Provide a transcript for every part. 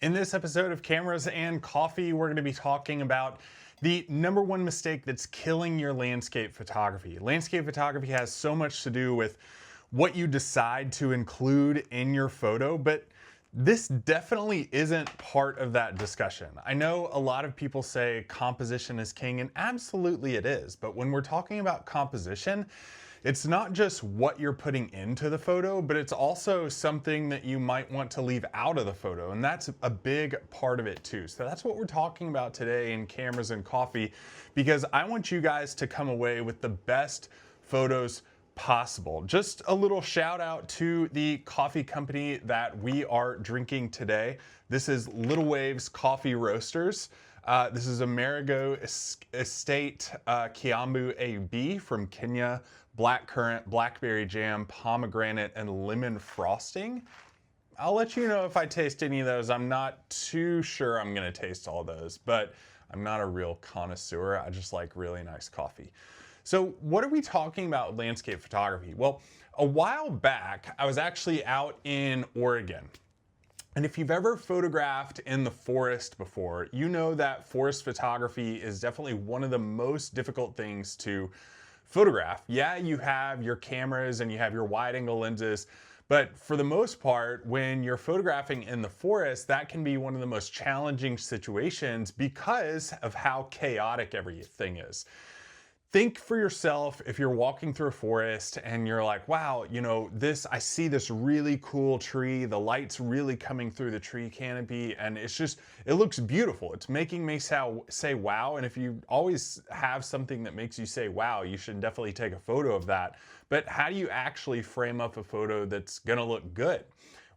In this episode of Cameras and Coffee, we're going to be talking about the number one mistake that's killing your landscape photography. Landscape photography has so much to do with what you decide to include in your photo, but this definitely isn't part of that discussion. I know a lot of people say composition is king, and absolutely it is, but when we're talking about composition, it's not just what you're putting into the photo, but it's also something that you might want to leave out of the photo, and that's a big part of it too. So that's what we're talking about today in Cameras and Coffee, because I want you guys to come away with the best photos possible. Just a little shout out to the coffee company that we are drinking today. This is Little Waves Coffee Roasters. This is Amerigo Estate Kiambu AB from Kenya. Blackcurrant, blackberry jam, pomegranate, and lemon frosting. I'll let you know if I taste any of those. I'm not too sure I'm gonna taste all those, but I'm not a real connoisseur. I just like really nice coffee. So what are we talking about with landscape photography? Well, a while back, I was actually out in Oregon. And if you've ever photographed in the forest before, you know that forest photography is definitely one of the most difficult things to photograph. Yeah, you have your cameras and you have your wide angle lenses, but for the most part, when you're photographing in the forest, that can be one of the most challenging situations because of how chaotic everything is. Think for yourself if you're walking through a forest and you're like, wow, you know, I see this really cool tree, the light's really coming through the tree canopy, and it looks beautiful. It's making me say wow, and if you always have something that makes you say wow, you should definitely take a photo of that. But how do you actually frame up a photo that's gonna look good?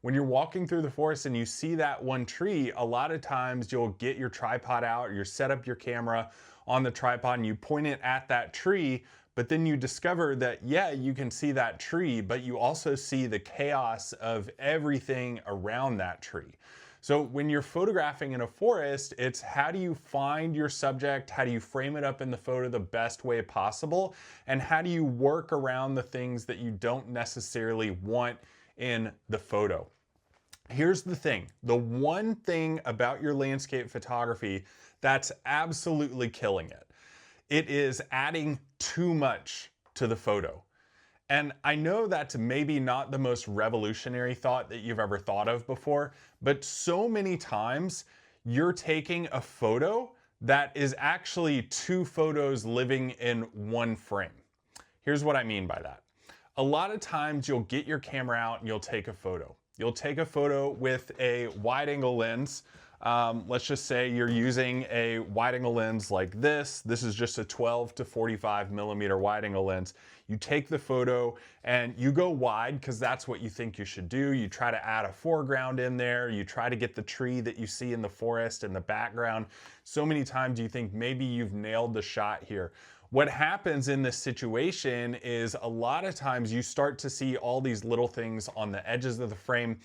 When you're walking through the forest and you see that one tree, a lot of times you'll get your tripod out, or you set up your camera on the tripod and you point it at that tree, but then you discover that, yeah, you can see that tree, but you also see the chaos of everything around that tree. So when you're photographing in a forest, it's how do you find your subject? How do you frame it up in the photo the best way possible? And how do you work around the things that you don't necessarily want in the photo? Here's the thing. The one thing about your landscape photography that's absolutely killing it. It is adding too much to the photo. And I know that's maybe not the most revolutionary thought that you've ever thought of before, but so many times you're taking a photo that is actually two photos living in one frame. Here's what I mean by that. A lot of times you'll get your camera out and you'll take a photo. You'll take a photo with a wide angle lens. Let's just say you're using a wide angle lens like this. This is just a 12 to 45 millimeter wide angle lens. You take the photo and you go wide because that's what you think you should do. You try to add a foreground in there. You try to get the tree that you see in the forest in the background. So many times you think maybe you've nailed the shot here. What happens in this situation is a lot of times you start to see all these little things on the edges of the frame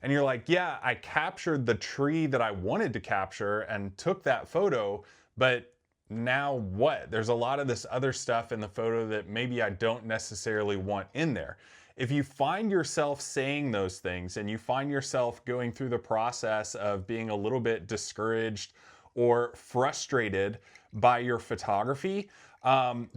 and you're like, yeah, I captured the tree that I wanted to capture and took that photo, but now what? There's a lot of this other stuff in the photo that maybe I don't necessarily want in there. If you find yourself saying those things and you find yourself going through the process of being a little bit discouraged or frustrated by your photography,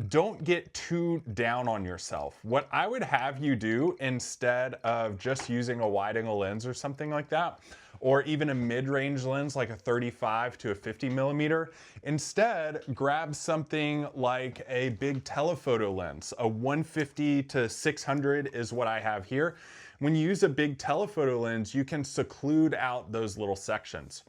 don't get too down on yourself. What I would have you do instead of just using a wide angle lens or something like that, or even a mid-range lens like a 35 to a 50 millimeter, instead grab something like a big telephoto lens. A 150 to 600 is what I have here. When you use a big telephoto lens, you can seclude out those little sections.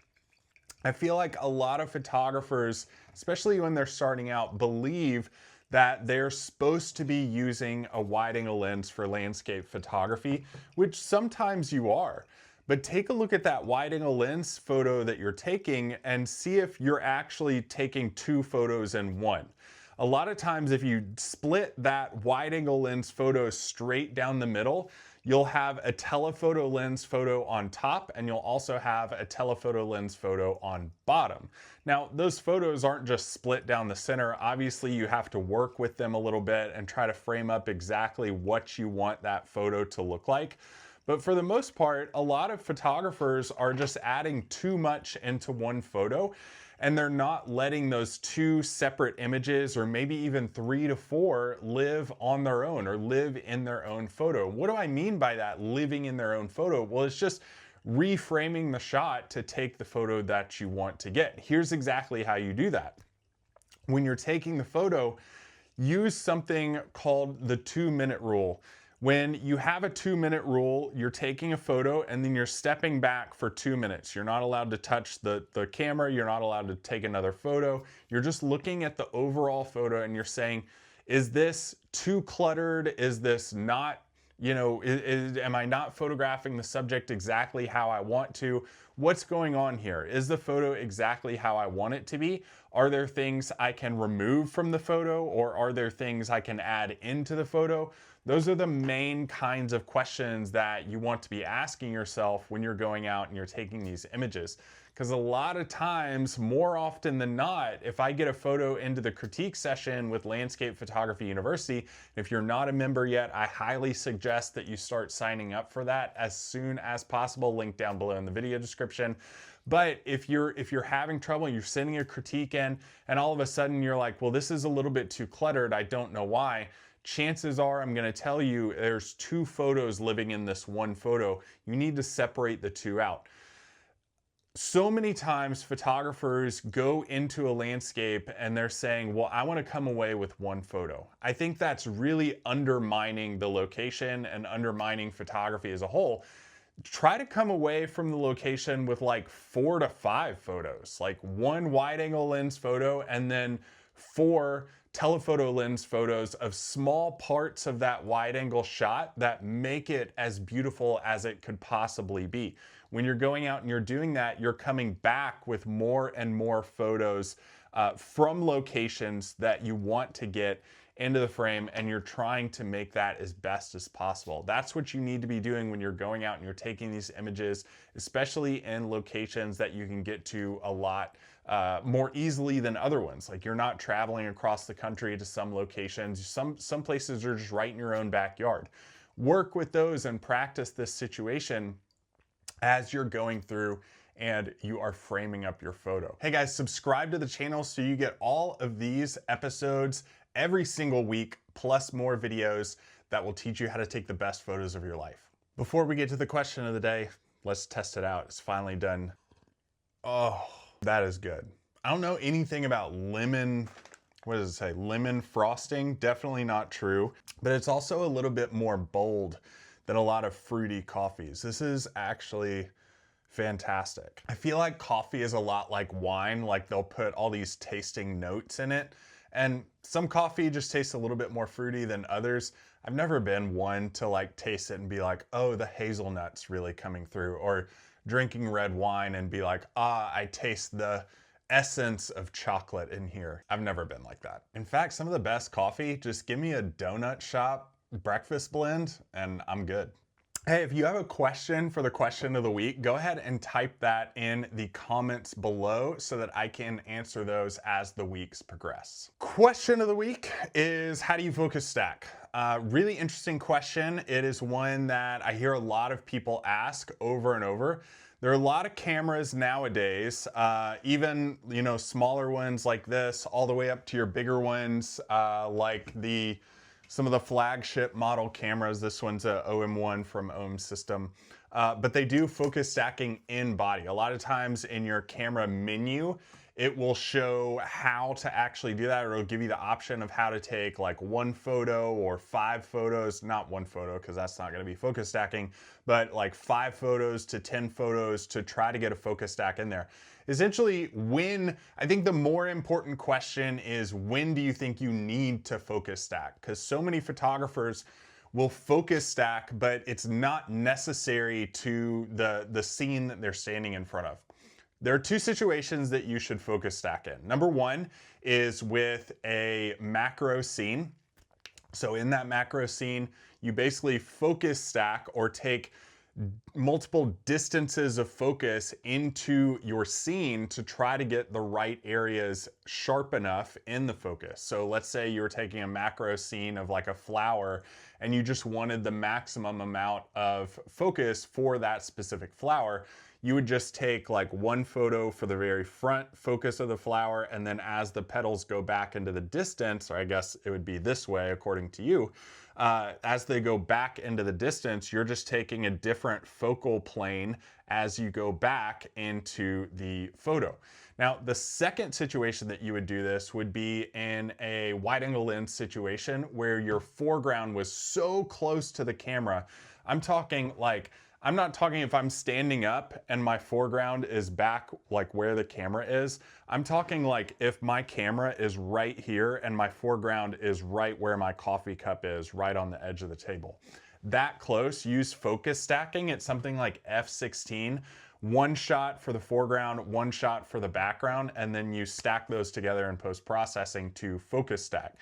I feel like a lot of photographers, especially when they're starting out, believe that they're supposed to be using a wide angle lens for landscape photography, which sometimes you are. But take a look at that wide angle lens photo that you're taking and see if you're actually taking two photos in one. A lot of times if you split that wide angle lens photo straight down the middle, you'll have a telephoto lens photo on top and you'll also have a telephoto lens photo on bottom. Now, those photos aren't just split down the center. Obviously, you have to work with them a little bit and try to frame up exactly what you want that photo to look like. But for the most part, a lot of photographers are just adding too much into one photo, and they're not letting those two separate images, or maybe even 3 to 4, live on their own or live in their own photo. What do I mean by that, living in their own photo? Well, it's just reframing the shot to take the photo that you want to get. Here's exactly how you do that. When you're taking the photo, use something called the 2-minute rule. When you have a 2-minute rule, you're taking a photo and then you're stepping back for 2 minutes. You're not allowed to touch the camera. You're not allowed to take another photo. You're just looking at the overall photo and you're saying, is this too cluttered? Is this not, am I not photographing the subject exactly how I want to? What's going on here? Is the photo exactly how I want it to be? Are there things I can remove from the photo, or are there things I can add into the photo? Those are the main kinds of questions that you want to be asking yourself when you're going out and you're taking these images. Because a lot of times, more often than not, if I get a photo into the critique session with Landscape Photography University, if you're not a member yet, I highly suggest that you start signing up for that as soon as possible. Link down below in the video description. But if you're having trouble, you're sending a critique in, and all of a sudden you're like, well, this is a little bit too cluttered, I don't know why. Chances are I'm going to tell you there's 2 photos living in this one photo. You need to separate the 2 out. So many times photographers go into a landscape and they're saying, well, I want to come away with 1 photo. I think that's really undermining the location and undermining photography as a whole. Try to come away from the location with like 4 to 5 photos, like 1 wide angle lens photo and then 4 telephoto lens photos of small parts of that wide angle shot that make it as beautiful as it could possibly be. When you're going out and you're doing that, you're coming back with more and more photos from locations that you want to get into the frame, and you're trying to make that as best as possible. That's what you need to be doing when you're going out and you're taking these images, especially in locations that you can get to a lot more easily than other ones. Like, you're not traveling across the country to some locations. Some places are just right in your own backyard. Work with those and practice this situation as you're going through and you are framing up your photo. Hey guys, subscribe to the channel so you get all of these episodes every single week, plus more videos that will teach you how to take the best photos of your life. Before we get to the question of the day, let's test it out. It's finally done. Oh, that is good. I don't know anything about lemon, what does it say? Lemon frosting, definitely not true, but it's also a little bit more bold than a lot of fruity coffees. This is actually fantastic. I feel like coffee is a lot like wine, like they'll put all these tasting notes in it, and some coffee just tastes a little bit more fruity than others. I've never been one to like taste it and be like, oh, the hazelnut's really coming through, or drinking red wine and be like, I taste the essence of chocolate in here. I've never been like that. In fact, some of the best coffee, just give me a donut shop breakfast blend and I'm good. Hey, if you have a question for the question of the week, go ahead and type that in the comments below so that I can answer those as the weeks progress. Question of the week is, how do you focus stack? Really interesting question. It is one that I hear a lot of people ask over and over. There are a lot of cameras nowadays, even smaller ones like this, all the way up to your bigger ones, like some of the flagship model cameras. This one's a OM1 from OM System, but they do focus stacking in body. A lot of times in your camera menu, it will show how to actually do that, or it'll give you the option of how to take like 1 photo or 5 photos, not 1 photo because that's not going to be focus stacking, but like 5 photos to 10 photos to try to get a focus stack in there. Essentially, I think the more important question is, when do you think you need to focus stack? Because so many photographers will focus stack, but it's not necessary to the scene that they're standing in front of. There are 2 situations that you should focus stack in. Number 1 is with a macro scene. So in that macro scene, you basically focus stack or take multiple distances of focus into your scene to try to get the right areas sharp enough in the focus. So let's say you're taking a macro scene of like a flower and you just wanted the maximum amount of focus for that specific flower. You would just take like one photo for the very front focus of the flower, and then as the petals go back into the distance, or I guess it would be this way according to you, as they go back into the distance, you're just taking a different focal plane as you go back into the photo. Now, the second situation that you would do this would be in a wide angle lens situation where your foreground was so close to the camera. I'm not talking if I'm standing up and my foreground is back like where the camera is. I'm talking like if my camera is right here and my foreground is right where my coffee cup is, right on the edge of the table. That close, use focus stacking. It's something like f16. One shot for the foreground, one shot for the background, and then you stack those together in post-processing to focus stack.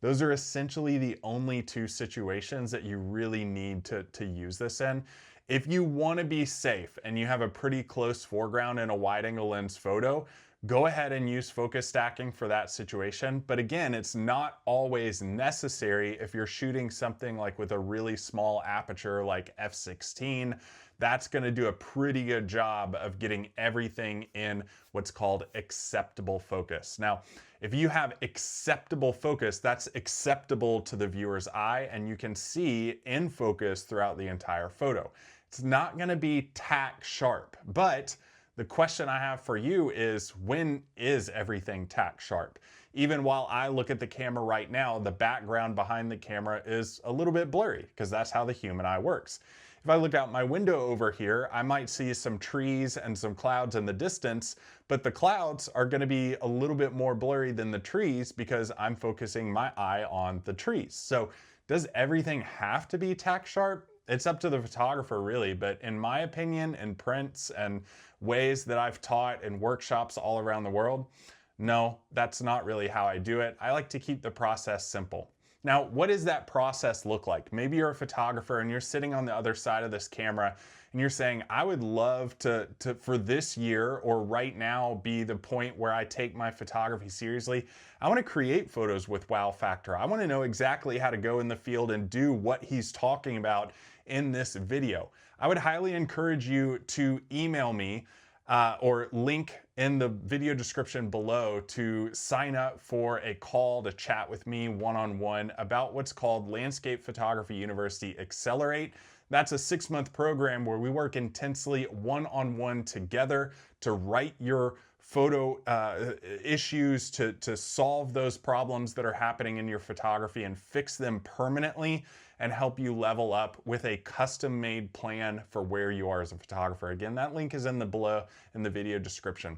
Those are essentially the only two situations that you really need to use this in. If you want to be safe and you have a pretty close foreground in a wide angle lens photo, go ahead and use focus stacking for that situation. But again, it's not always necessary if you're shooting something like with a really small aperture like f16. That's going to do a pretty good job of getting everything in what's called acceptable focus. Now, if you have acceptable focus, that's acceptable to the viewer's eye, and you can see in focus throughout the entire photo. It's not going to be tack sharp, but the question I have for you is, when is everything tack sharp? Even while I look at the camera right now, the background behind the camera is a little bit blurry because that's how the human eye works. If I look out my window over here, I might see some trees and some clouds in the distance, but the clouds are going to be a little bit more blurry than the trees because I'm focusing my eye on the trees. So does everything have to be tack sharp? It's up to the photographer really, but in my opinion, in prints and ways that I've taught in workshops all around the world, no, that's not really how I do it. I like to keep the process simple. Now, what does that process look like? Maybe you're a photographer and you're sitting on the other side of this camera and you're saying, I would love to for this year or right now be the point where I take my photography seriously. I want to create photos with wow factor. I want to know exactly how to go in the field and do what he's talking about in this video. I would highly encourage you to email me or link in the video description below to sign up for a call to chat with me one-on-one about what's called Landscape Photography University Accelerate. That's a 6-month program where we work intensely one-on-one together to write your photo issues, to solve those problems that are happening in your photography and fix them permanently, and help you level up with a custom-made plan for where you are as a photographer. Again, that link is in the below in the video description.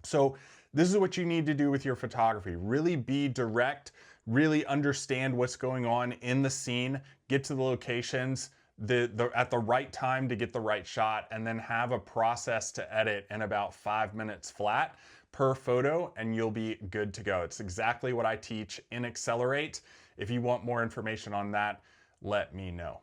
So this is what you need to do with your photography. Really be direct, really understand what's going on in the scene, get to the locations at the right time to get the right shot, and then have a process to edit in about 5 minutes flat per photo, and you'll be good to go. It's exactly what I teach in Accelerate. If you want more information on that, let me know.